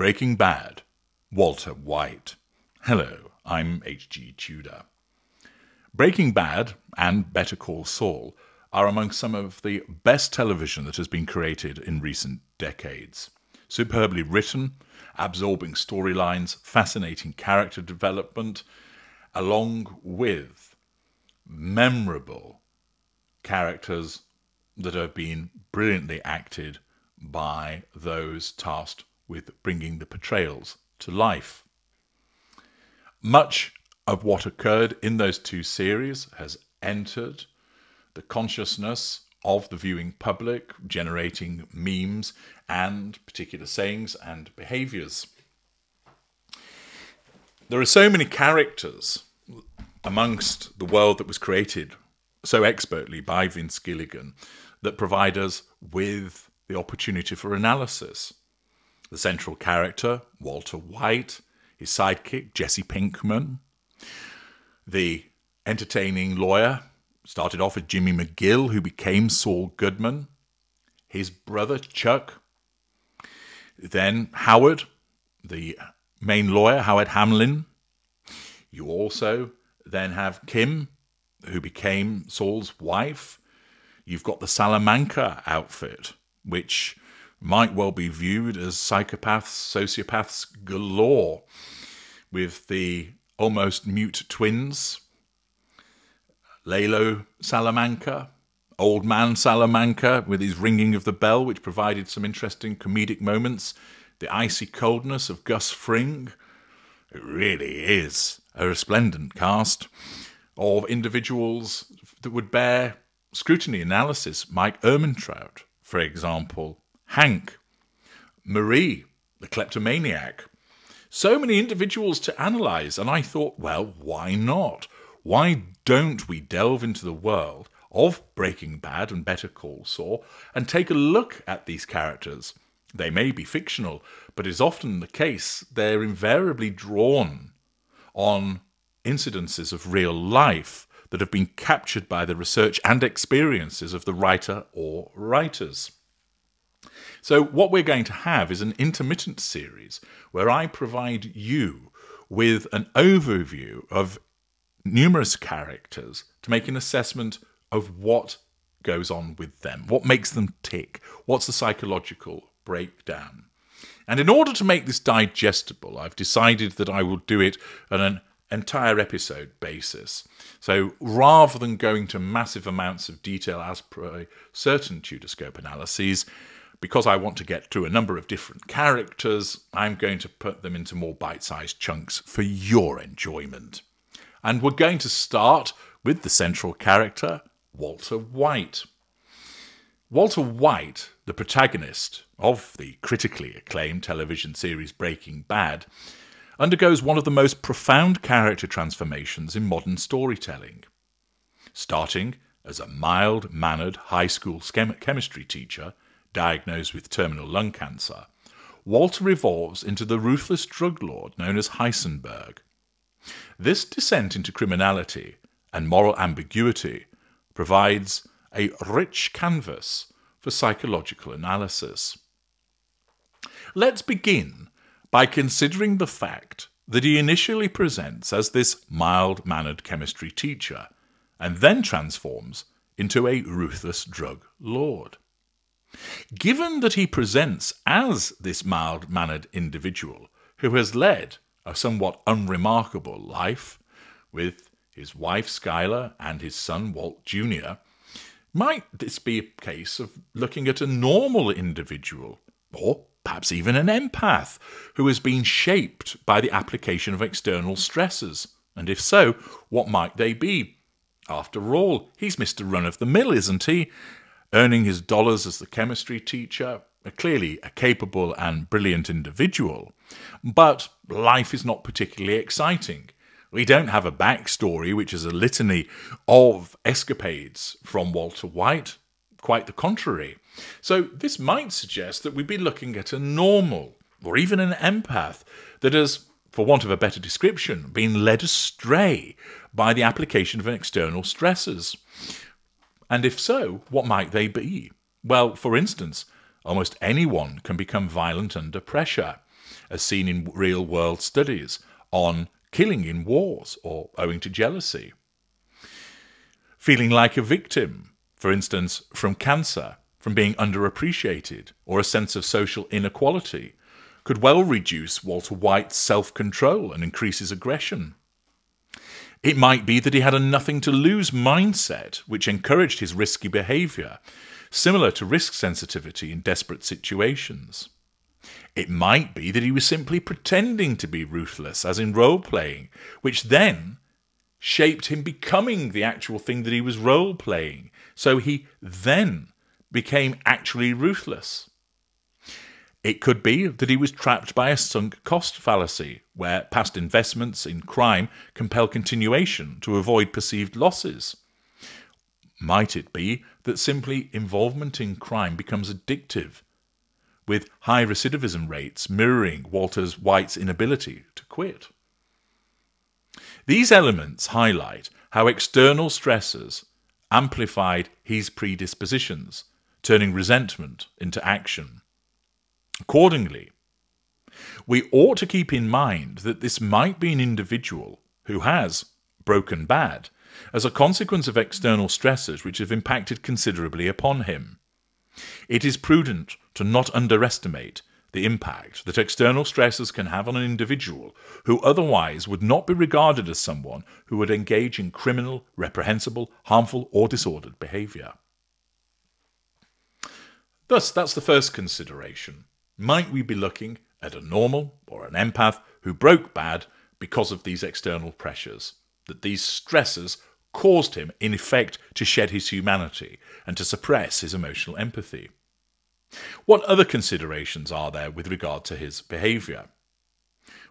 Breaking Bad, Walter White. Hello, I'm H.G. Tudor. Breaking Bad and Better Call Saul are among some of the best television that has been created in recent decades. Superbly written, absorbing storylines, fascinating character development, along with memorable characters that have been brilliantly acted by those tasked with bringing the portrayals to life. Much of what occurred in those two series has entered the consciousness of the viewing public, generating memes and particular sayings and behaviors. There are so many characters amongst the world that was created so expertly by Vince Gilligan that provide us with the opportunity for analysis. The central character, Walter White, his sidekick, Jesse Pinkman, the entertaining lawyer, started off as Jimmy McGill, who became Saul Goodman, his brother, Chuck, then Howard, the main lawyer, Howard Hamlin. You also then have Kim, who became Saul's wife. You've got the Salamanca outfit, which might well be viewed as psychopaths, sociopaths galore, with the almost mute twins, Lalo Salamanca, Old Man Salamanca with his ringing of the bell, which provided some interesting comedic moments, the icy coldness of Gus Fring. It really is a resplendent cast of individuals that would bear scrutiny analysis. Mike Ehrmantraut, for example, Hank, Marie, the kleptomaniac. So many individuals to analyse, and I thought, well, why not? Why don't we delve into the world of Breaking Bad and Better Call Saul and take a look at these characters? They may be fictional, but is often the case they're invariably drawn on incidences of real life that have been captured by the research and experiences of the writer or writers. So what we're going to have is an intermittent series where I provide you with an overview of numerous characters to make an assessment of what goes on with them, what makes them tick, what's the psychological breakdown. And in order to make this digestible, I've decided that I will do it on an entire episode basis. So rather than going to massive amounts of detail as per a certain Tudorscope analyses, because I want to get through a number of different characters, I'm going to put them into more bite-sized chunks for your enjoyment. And we're going to start with the central character, Walter White. Walter White, the protagonist of the critically acclaimed television series Breaking Bad, undergoes one of the most profound character transformations in modern storytelling. Starting as a mild-mannered high school chemistry teacher diagnosed with terminal lung cancer, Walter evolves into the ruthless drug lord known as Heisenberg. This descent into criminality and moral ambiguity provides a rich canvas for psychological analysis. Let's begin by considering the fact that he initially presents as this mild-mannered chemistry teacher and then transforms into a ruthless drug lord. Given that he presents as this mild-mannered individual who has led a somewhat unremarkable life with his wife Skylar and his son Walt Jr., might this be a case of looking at a normal individual, or perhaps even an empath, who has been shaped by the application of external stresses? And if so, what might they be? After all, he's Mr. Run-of-the-Mill, isn't he? Earning his dollars as the chemistry teacher, clearly a capable and brilliant individual. But life is not particularly exciting. We don't have a backstory which is a litany of escapades from Walter White. Quite the contrary. So this might suggest that we'd be looking at a normal, or even an empath, that has, for want of a better description, been led astray by the application of external stresses. And if so, what might they be? Well, for instance, almost anyone can become violent under pressure. as seen in real-world studies on killing in wars or owing to jealousy. Feeling like a victim, for instance, from cancer, from being underappreciated, or a sense of social inequality, could well reduce Walter White's self-control and increase his aggression. It might be that he had a nothing-to-lose mindset, which encouraged his risky behaviour, similar to risk sensitivity in desperate situations. It might be that he was simply pretending to be ruthless, as in role-playing, which then shaped him becoming the actual thing that he was role-playing, so he then became actually ruthless. It could be that he was trapped by a sunk cost fallacy, where past investments in crime compel continuation to avoid perceived losses. Might it be that simply involvement in crime becomes addictive, with high recidivism rates mirroring Walter White's inability to quit? These elements highlight how external stressors amplified his predispositions, turning resentment into action. Accordingly, we ought to keep in mind that this might be an individual who has broken bad as a consequence of external stressors which have impacted considerably upon him. It is prudent to not underestimate the impact that external stressors can have on an individual who otherwise would not be regarded as someone who would engage in criminal, reprehensible, harmful, or disordered behaviour. Thus, that's the first consideration. Might we be looking at a normal or an empath who broke bad because of these external pressures, that these stressors caused him, in effect, to shed his humanity and to suppress his emotional empathy? What other considerations are there with regard to his behaviour?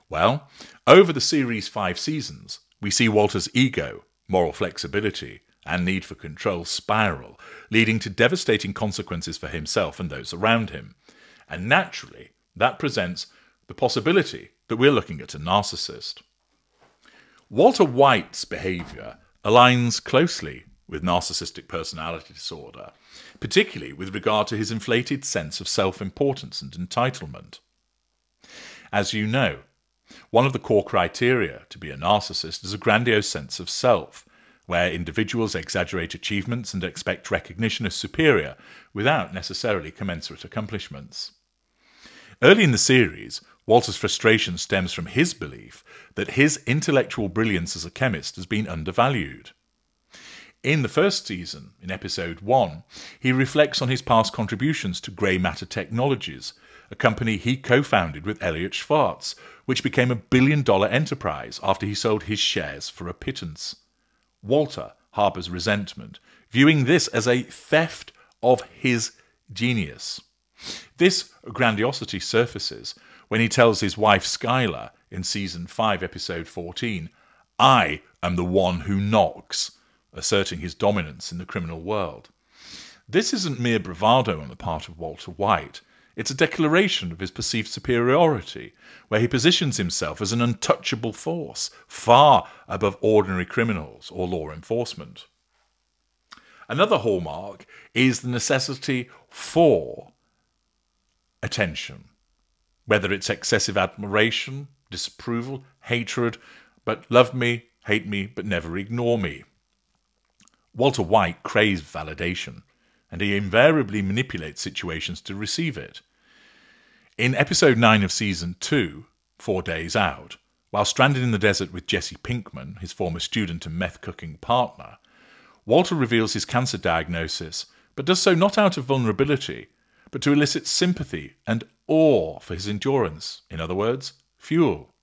Well, over the series' 5 seasons, we see Walter's ego, moral flexibility, and need for control spiral, leading to devastating consequences for himself and those around him. And naturally, that presents the possibility that we're looking at a narcissist. Walter White's behaviour aligns closely with narcissistic personality disorder, particularly with regard to his inflated sense of self-importance and entitlement. As you know, one of the core criteria to be a narcissist is a grandiose sense of self, where individuals exaggerate achievements and expect recognition as superior without necessarily commensurate accomplishments. Early in the series, Walter's frustration stems from his belief that his intellectual brilliance as a chemist has been undervalued. In the first season, in episode 1, he reflects on his past contributions to grey matter technologies, a company he co-founded with Elliot Schwartz, which became a billion-dollar enterprise after he sold his shares for a pittance. Walter harbours resentment, viewing this as a theft of his genius. This grandiosity surfaces when he tells his wife Skylar in Season 5, Episode 14, "I am the one who knocks," asserting his dominance in the criminal world. This isn't mere bravado on the part of Walter White. It's a declaration of his perceived superiority, where he positions himself as an untouchable force, far above ordinary criminals or law enforcement. Another hallmark is the necessity for attention, whether it's excessive admiration, disapproval, hatred, but love me, hate me, but never ignore me. Walter White craves validation, and he invariably manipulates situations to receive it. In episode 9 of season 2, 4 Days Out, while stranded in the desert with Jesse Pinkman, his former student and meth-cooking partner, Walter reveals his cancer diagnosis, but does so not out of vulnerability, but to elicit sympathy and awe for his endurance, in other words, fuel.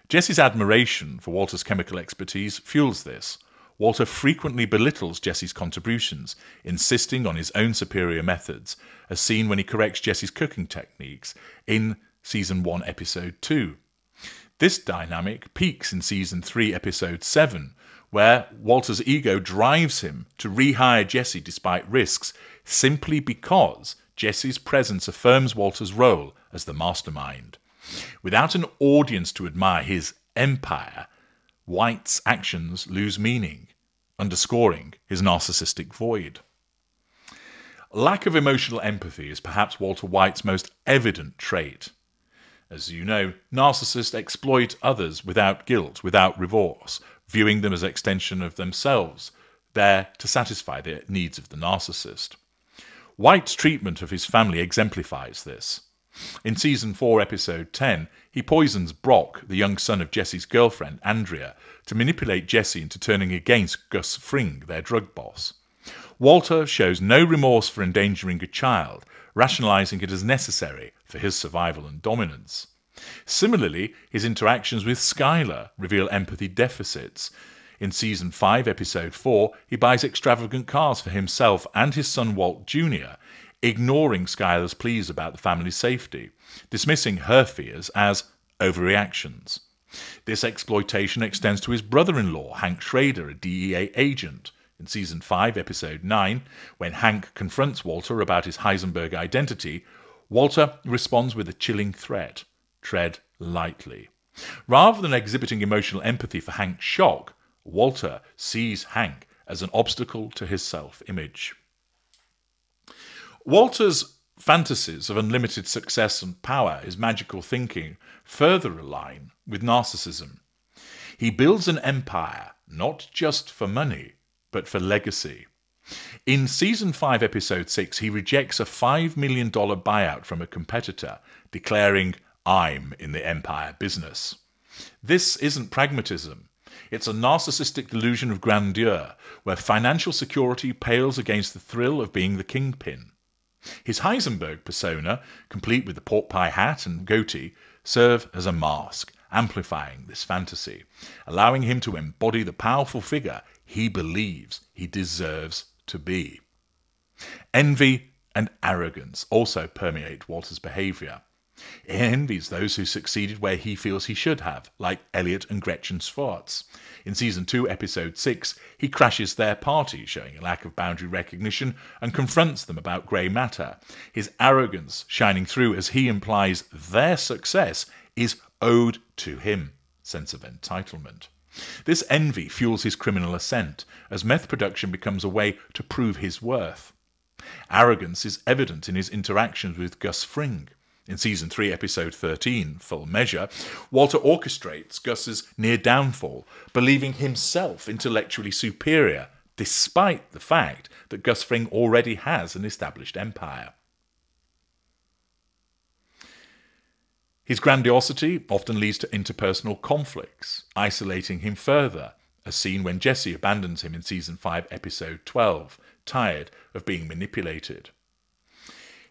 Jesse's admiration for Walter's chemical expertise fuels this. Walter frequently belittles Jesse's contributions, insisting on his own superior methods, as seen when he corrects Jesse's cooking techniques in Season 1, Episode 2. This dynamic peaks in Season 3, Episode 7, where Walter's ego drives him to rehire Jesse despite risks, simply because Jesse's presence affirms Walter's role as the mastermind. Without an audience to admire his empire, White's actions lose meaning, underscoring his narcissistic void. Lack of emotional empathy is perhaps Walter White's most evident trait. As you know, narcissists exploit others without guilt, without remorse, viewing them as an extension of themselves, there to satisfy the needs of the narcissist. White's treatment of his family exemplifies this. In Season 4, Episode 10, he poisons Brock, the young son of Jesse's girlfriend, Andrea, to manipulate Jesse into turning against Gus Fring, their drug boss. Walter shows no remorse for endangering a child, rationalizing it as necessary for his survival and dominance. Similarly, his interactions with Skylar reveal empathy deficits. In Season 5, Episode 4, he buys extravagant cars for himself and his son Walt Jr., ignoring Skylar's pleas about the family's safety, dismissing her fears as overreactions. This exploitation extends to his brother-in-law, Hank Schrader, a DEA agent. In Season 5, Episode 9, when Hank confronts Walter about his Heisenberg identity, Walter responds with a chilling threat: tread lightly. Rather than exhibiting emotional empathy for Hank's shock, Walter sees Hank as an obstacle to his self-image. Walter's fantasies of unlimited success and power, his magical thinking, further align with narcissism. He builds an empire, not just for money, but for legacy. In Season 5, Episode 6, he rejects a $5 million buyout from a competitor, declaring, "I'm in the empire business." This isn't pragmatism. It's a narcissistic delusion of grandeur, where financial security pales against the thrill of being the kingpin. His Heisenberg persona, complete with the pork pie hat and goatee, serve as a mask, amplifying this fantasy, allowing him to embody the powerful figure he believes he deserves to be. Envy and arrogance also permeate Walter's behavior. He envies those who succeeded where he feels he should have, like Elliot and Gretchen Swartz. In Season 2, Episode 6, he crashes their party, showing a lack of boundary recognition, and confronts them about grey matter, his arrogance shining through as he implies their success is owed to him, sense of entitlement. This envy fuels his criminal ascent, as meth production becomes a way to prove his worth. Arrogance is evident in his interactions with Gus Fring. In Season 3, Episode 13, Full Measure, Walter orchestrates Gus's near downfall, believing himself intellectually superior, despite the fact that Gus Fring already has an established empire. His grandiosity often leads to interpersonal conflicts, isolating him further, as seen when Jesse abandons him in Season 5, Episode 12, tired of being manipulated.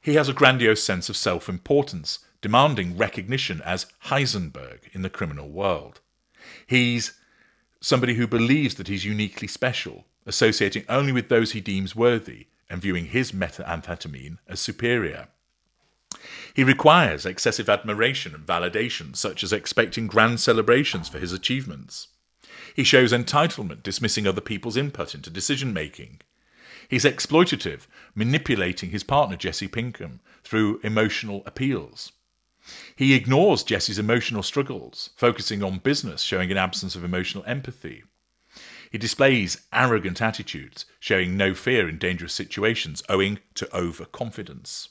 He has a grandiose sense of self-importance, demanding recognition as Heisenberg in the criminal world. He's somebody who believes that he's uniquely special, associating only with those he deems worthy, and viewing his methamphetamine as superior. He requires excessive admiration and validation, such as expecting grand celebrations for his achievements. He shows entitlement, dismissing other people's input into decision-making. He's exploitative, manipulating his partner Jesse Pinkham through emotional appeals. He ignores Jesse's emotional struggles, focusing on business, showing an absence of emotional empathy. He displays arrogant attitudes, showing no fear in dangerous situations, owing to overconfidence.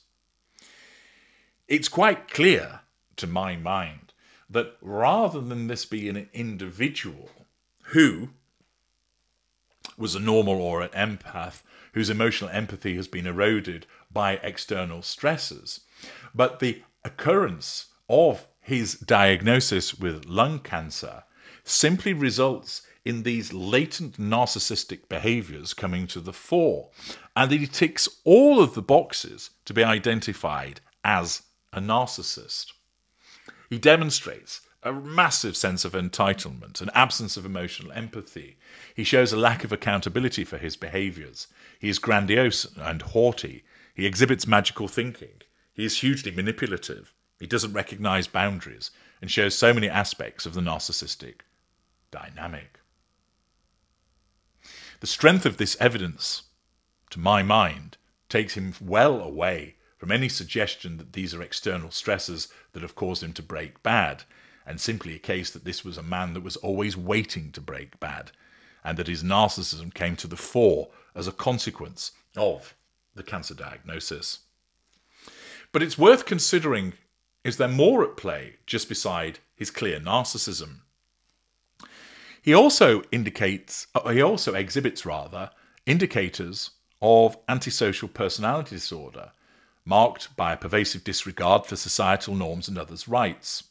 It's quite clear, to my mind, that rather than this be an individual who was a normal or an empath, whose emotional empathy has been eroded by external stresses, but the occurrence of his diagnosis with lung cancer simply results in these latent narcissistic behaviors coming to the fore, and he ticks all of the boxes to be identified as a narcissist. He demonstrates a massive sense of entitlement, an absence of emotional empathy. He shows a lack of accountability for his behaviours. He is grandiose and haughty. He exhibits magical thinking. He is hugely manipulative. He doesn't recognise boundaries and shows so many aspects of the narcissistic dynamic. The strength of this evidence, to my mind, takes him well away from any suggestion that these are external stresses that have caused him to break bad, and simply a case that this was a man that was always waiting to break bad, and that his narcissism came to the fore as a consequence of the cancer diagnosis. But it's worth considering Is there more at play just beside his clear narcissism? He also exhibits indicators of antisocial personality disorder, marked by a pervasive disregard for societal norms and others' rights.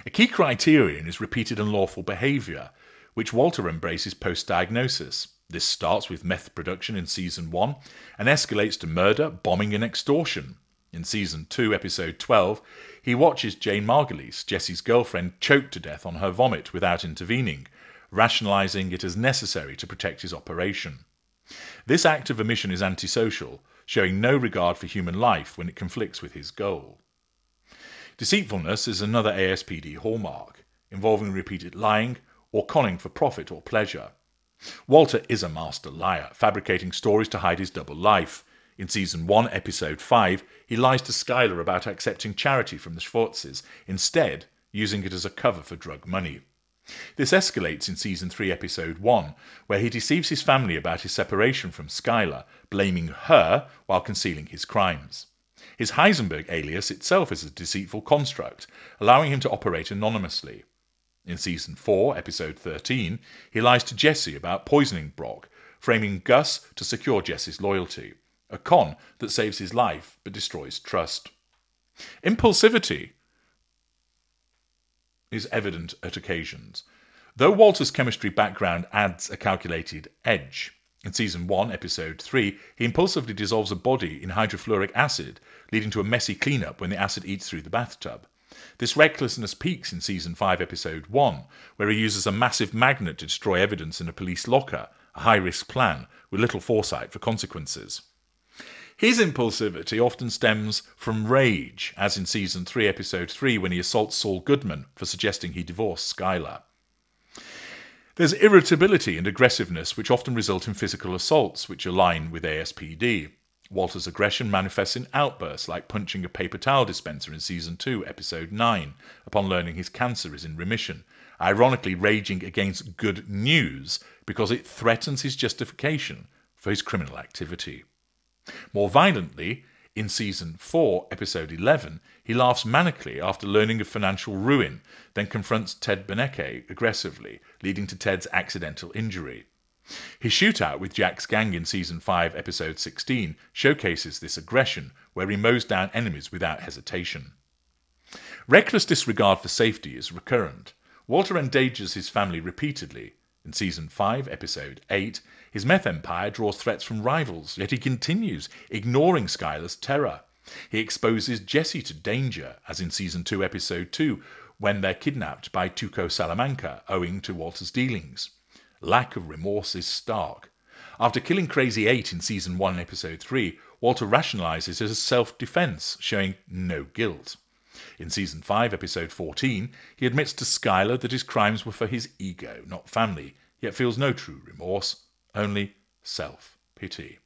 A key criterion is repeated unlawful behaviour, which Walter embraces post-diagnosis. This starts with meth production in Season 1 and escalates to murder, bombing and extortion. In Season 2, Episode 12, he watches Jane Margulies, Jesse's girlfriend, choke to death on her vomit without intervening, rationalising it as necessary to protect his operation. This act of omission is antisocial, showing no regard for human life when it conflicts with his goal. Deceitfulness is another ASPD hallmark, involving repeated lying or conning for profit or pleasure. Walter is a master liar, fabricating stories to hide his double life. In Season 1, Episode 5, he lies to Skylar about accepting charity from the Schwartzes, instead using it as a cover for drug money. This escalates in Season 3, Episode 1, where he deceives his family about his separation from Skylar, blaming her while concealing his crimes. His Heisenberg alias itself is a deceitful construct, allowing him to operate anonymously. In Season 4, Episode 13, he lies to Jesse about poisoning Brock, framing Gus to secure Jesse's loyalty, a con that saves his life but destroys trust. Impulsivity is evident at occasions, though Walter's chemistry background adds a calculated edge. In Season 1, Episode 3, he impulsively dissolves a body in hydrofluoric acid, leading to a messy cleanup when the acid eats through the bathtub. This recklessness peaks in Season 5, Episode 1, where he uses a massive magnet to destroy evidence in a police locker, a high-risk plan with little foresight for consequences. His impulsivity often stems from rage, as in Season 3, Episode 3, when he assaults Saul Goodman for suggesting he divorce Skylar. There's irritability and aggressiveness which often result in physical assaults, which align with ASPD. Walter's aggression manifests in outbursts like punching a paper towel dispenser in Season 2, Episode 9, upon learning his cancer is in remission, ironically raging against good news because it threatens his justification for his criminal activity. More violently, in Season 4, Episode 11, he laughs manically after learning of financial ruin, then confronts Ted Beneke aggressively, leading to Ted's accidental injury. His shootout with Jack's gang in Season 5, Episode 16 showcases this aggression, where he mows down enemies without hesitation. Reckless disregard for safety is recurrent. Walter endangers his family repeatedly. In Season 5, Episode 8, his meth empire draws threats from rivals, yet he continues, ignoring Skylar's terror. He exposes Jesse to danger, as in Season 2, Episode 2, when they're kidnapped by Tuco Salamanca, owing to Walter's dealings. Lack of remorse is stark. After killing Crazy 8 in Season 1, Episode 3, Walter rationalizes it as self-defense, showing no guilt. In Season 5, Episode 14, he admits to Skylar that his crimes were for his ego, not family, yet feels no true remorse, only self-pity.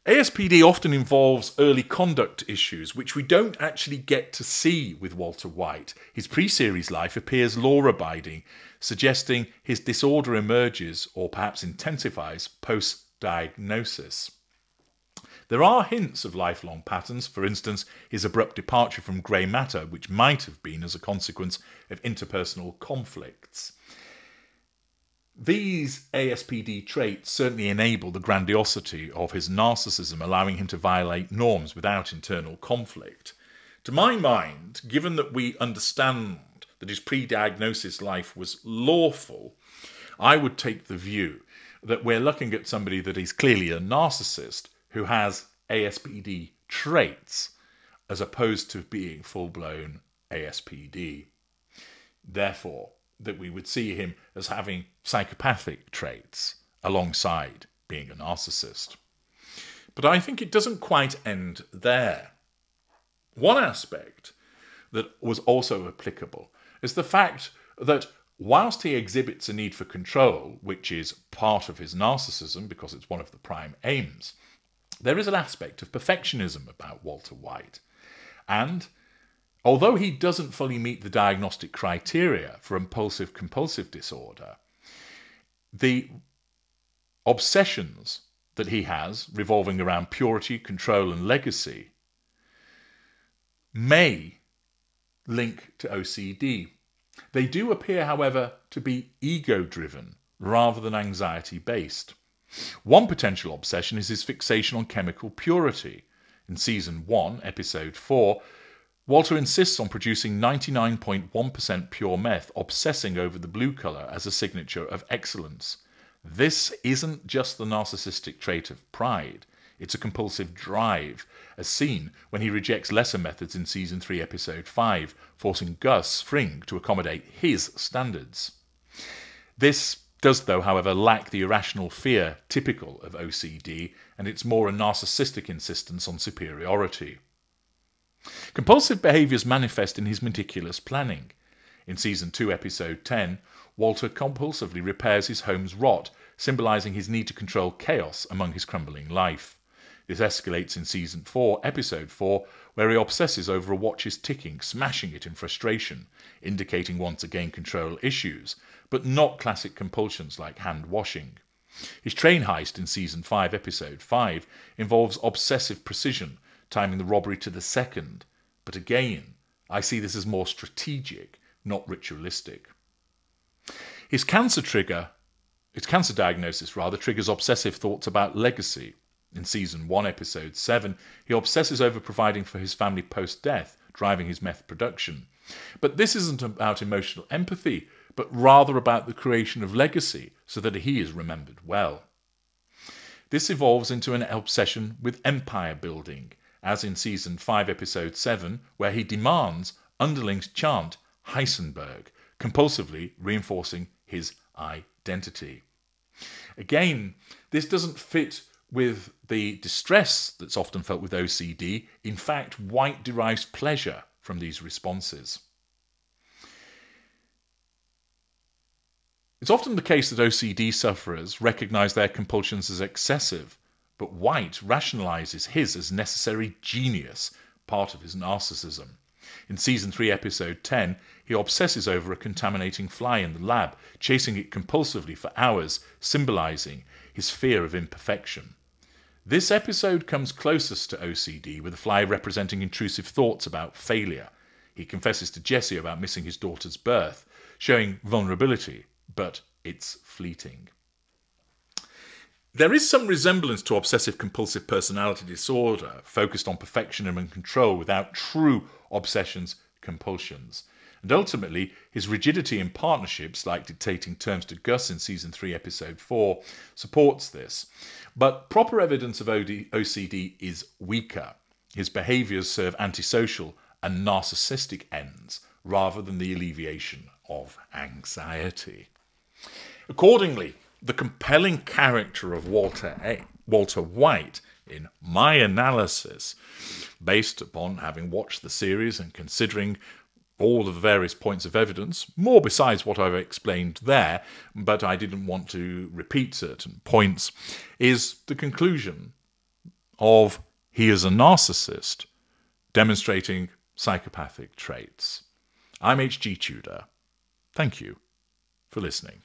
ASPD often involves early conduct issues, which we don't actually get to see with Walter White. His pre-series life appears law-abiding, suggesting his disorder emerges, or perhaps intensifies, post-diagnosis. There are hints of lifelong patterns, for instance, his abrupt departure from grey matter, which might have been as a consequence of interpersonal conflicts. These ASPD traits certainly enable the grandiosity of his narcissism, allowing him to violate norms without internal conflict. To my mind, given that we understand that his pre-diagnosis life was lawful, I would take the view that we're looking at somebody that is clearly a narcissist who has ASPD traits, as opposed to being full-blown ASPD. Therefore, that we would see him as having psychopathic traits alongside being a narcissist. But I think it doesn't quite end there. One aspect that was also applicable is the fact that whilst he exhibits a need for control, which is part of his narcissism because it's one of the prime aims, there is an aspect of perfectionism about Walter White. And although he doesn't fully meet the diagnostic criteria for impulsive-compulsive disorder, the obsessions that he has revolving around purity, control and legacy may link to OCD. They do appear, however, to be ego-driven rather than anxiety-based. One potential obsession is his fixation on chemical purity. In Season 1, Episode 4, Walter insists on producing 99.1% pure meth, obsessing over the blue colour as a signature of excellence. This isn't just the narcissistic trait of pride. It's a compulsive drive, as seen when he rejects lesser methods in Season 3, Episode 5, forcing Gus Fring to accommodate his standards. This does, though, however, lack the irrational fear typical of OCD, and it's more a narcissistic insistence on superiority. Compulsive behaviours manifest in his meticulous planning. In Season 2, Episode 10, Walter compulsively repairs his home's rot, symbolising his need to control chaos among his crumbling life. This escalates in Season 4, Episode 4, where he obsesses over a watch's ticking, smashing it in frustration, indicating once again control issues, but not classic compulsions like hand-washing. His train heist in Season 5, Episode 5, involves obsessive precision, timing the robbery to the second. But again, I see this as more strategic, not ritualistic. His cancer diagnosis triggers obsessive thoughts about legacy. In Season 1, Episode 7, he obsesses over providing for his family post-death, driving his meth production. But this isn't about emotional empathy, but rather about the creation of legacy so that he is remembered well. This evolves into an obsession with empire building, as in Season 5, Episode 7, where he demands underlings chant Heisenberg, compulsively reinforcing his identity. Again, this doesn't fit with the distress that's often felt with OCD. In fact, White derives pleasure from these responses. It's often the case that OCD sufferers recognise their compulsions as excessive, but White rationalises his as necessary genius, part of his narcissism. In Season 3, Episode 10, he obsesses over a contaminating fly in the lab, chasing it compulsively for hours, symbolising his fear of imperfection. This episode comes closest to OCD, with the fly representing intrusive thoughts about failure. He confesses to Jesse about missing his daughter's birth, showing vulnerability, but it's fleeting. There is some resemblance to obsessive-compulsive personality disorder, focused on perfectionism and control without true obsessions, compulsions. And ultimately, his rigidity in partnerships, like dictating terms to Gus in Season 3, Episode 4, supports this. But proper evidence of OCD is weaker. His behaviours serve antisocial and narcissistic ends, rather than the alleviation of anxiety. Accordingly, the compelling character of Walter White, in my analysis, based upon having watched the series and considering all of the various points of evidence, more besides what I've explained there, but I didn't want to repeat certain points, is the conclusion of he is a narcissist, demonstrating psychopathic traits. I'm H.G. Tudor. Thank you for listening.